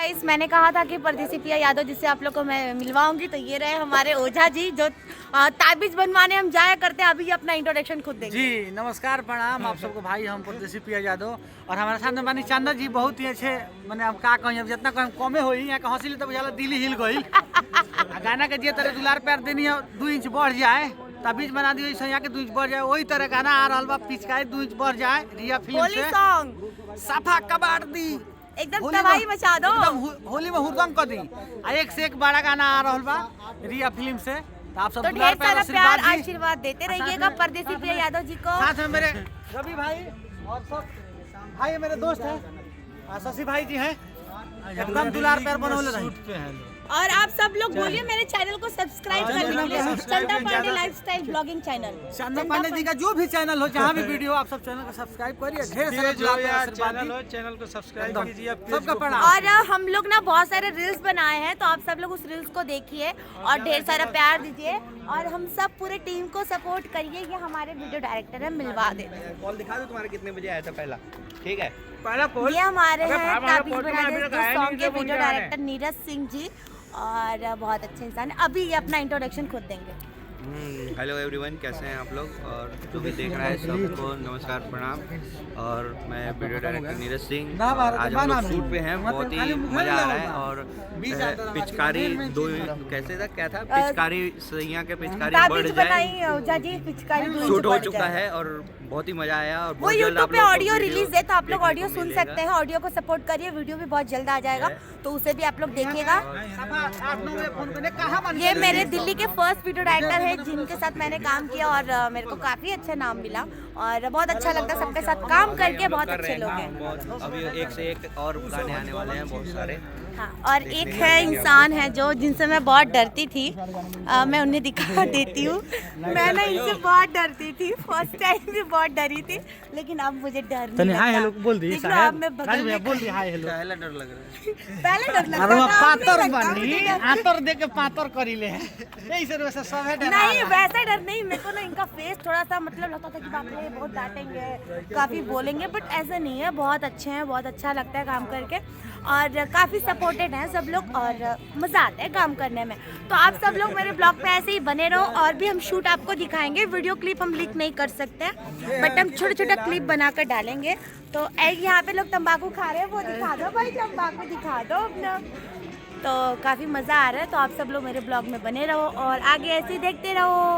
Guys, मैंने कहा था कि परदेसी पिया यादव जिससे आप लोग को मैं मिलवाऊंगी, तो ये रहे हमारे ओझा जी जो ताबीज बनवाने हम जाया करते हैं। अभी अपना इंट्रोडक्शन खुद देंगे। जी नमस्कार, प्रणाम आप सबको भाई। हम परदेसी पिया यादव और हमारे साथ में बानी चंदा जी, बहुत ही अच्छे। मैंने अब का कहीं, अब जितना कम कमे हो यहाँ का हंसी तो बुझा दिल हिल गई। गाना के जे तरह दुलार प्यार देनी है 2 इंच बढ़ जाए, ताबीज बना दियो सैया के 2 इंच बढ़ जाए, वही तरह गाना आ रहा बा पिचकाई 2 इंच बढ़ जाए। रिया फिल्म होली से सॉन्ग सफा कबाड़ दी, एकदम तबाही मचा दो, एकदम होली में हुरदंग कर दी। एक से एक बड़ा गाना आ रहा बा रिया फिल्म से। तो आप सब तो ढेर सारा प्यार आशीर्वाद देते रहिएगा परदेसी पिया यादव जी को। साथ में मेरे रवि भाई और सब भाई मेरे दोस्त हैं, शशि भाई जी हैं, एकदम दुलार प्यार बनौले रही। और आप सब लोग बोलिए मेरे चैनल को सब्सक्राइब करने के लिए, चंदा पांडे लाइफस्टाइल ब्लॉगिंग चैनल। चंदा पांडे जी का जो भी चैनल हो, जहाँ भी वीडियो, आप सब चैनल को सब्सक्राइब करिए। ढेर सारा चैनल को सब्सक्राइब कीजिए, सबका प्रणाम। और हम लोग ना बहुत सारे रील्स बनाए हैं, तो आप सब लोग उस रील्स को देखिए और ढेर सारा प्यार दीजिए और हम सब पूरे टीम को सपोर्ट करिए। ये हमारे वीडियो डायरेक्टर है, मिलवा दे। कॉल दिखा दो तुम्हारे कितने बजे आया था पहला, ठीक है? ये हमारे हैं ताबीज बना दे जो सॉन्ग के वीडियो डायरेक्टर नीरज सिंह जी, और बहुत अच्छे इंसान है। अभी ये अपना इंट्रोडक्शन खुद देंगे। हेलो एवरीवन, कैसे हैं आप लोग? और जो भी देख रहा है सबको नमस्कार, प्रणाम। और मैं वीडियो डायरेक्टर नीरज सिंह। आज हम लोग शूट पे हैं, बहुत ही मज़ा आ रहा है। और पिचकारी दो कैसे था, क्या था, पिचकारी सैया के पिचकारी बढ़ जाए ओझा जी पिचकारी शूट हो चुका है और बहुत ही मज़ा आया। और वो यूट्यूब पे ऑडियो रिलीज है, तो आप लोग ऑडियो सुन सकते हैं। ऑडियो को सपोर्ट करिए, वीडियो भी बहुत जल्द आ जाएगा, तो उसे भी आप लोग देखिएगा। ये मेरे दिल्ली के फर्स्ट वीडियो डायरेक्टर है जिनके साथ मैंने काम किया और मेरे को काफी अच्छा नाम मिला और बहुत अच्छा लगता है सबके साथ काम करके। बहुत अच्छे लोग हैं। अभी एक से एक और गाने आने वाले हैं बहुत सारे। हाँ, और एक है इंसान है जो जिनसे मैं बहुत डरती थी, मैं उन्हें दिखा देती हूँ। मैं ना इनसे बहुत डरती थी, फर्स्ट टाइम भी बहुत डरी थी, लेकिन अब मुझे डर नहीं लगता। हाय हेलो बोल दी, देख लो, अब मैं बगल में बोल दी हाय हेलो। पहला डर लग रहा है, पहले डर लगता अरे था, अब पातर नहीं लगता बनी, मुझे डर। आतर दे के पातर करी ले यही से वैसे सब है। नहीं, वैसा डर नहीं। मेरे को ना इनका फेस थोड़ा सा मतलब लगता था कि बाप रे बहुत डांटेंगे, काफ़ी बोलेंगे, बट ऐसा नहीं है। बहुत अच्छे हैं, बहुत अच्छा लगता है काम करके और काफ़ी सपोर्टेड हैं सब लोग और मज़ा आता है काम करने में। तो आप सब लोग मेरे ब्लॉग पे ऐसे ही बने रहो और भी हम शूट आपको दिखाएंगे। वीडियो क्लिप हम लीक नहीं कर सकते हैं, बट हम छोटा छोटा क्लिप बनाकर डालेंगे। तो यहाँ पे लोग तंबाकू खा रहे हैं, वो दिखा दो भाई, तंबाकू दिखा दो अपना। तो काफ़ी मज़ा आ रहा है। तो आप सब लोग मेरे ब्लॉग में बने रहो और आगे ऐसे ही देखते रहो।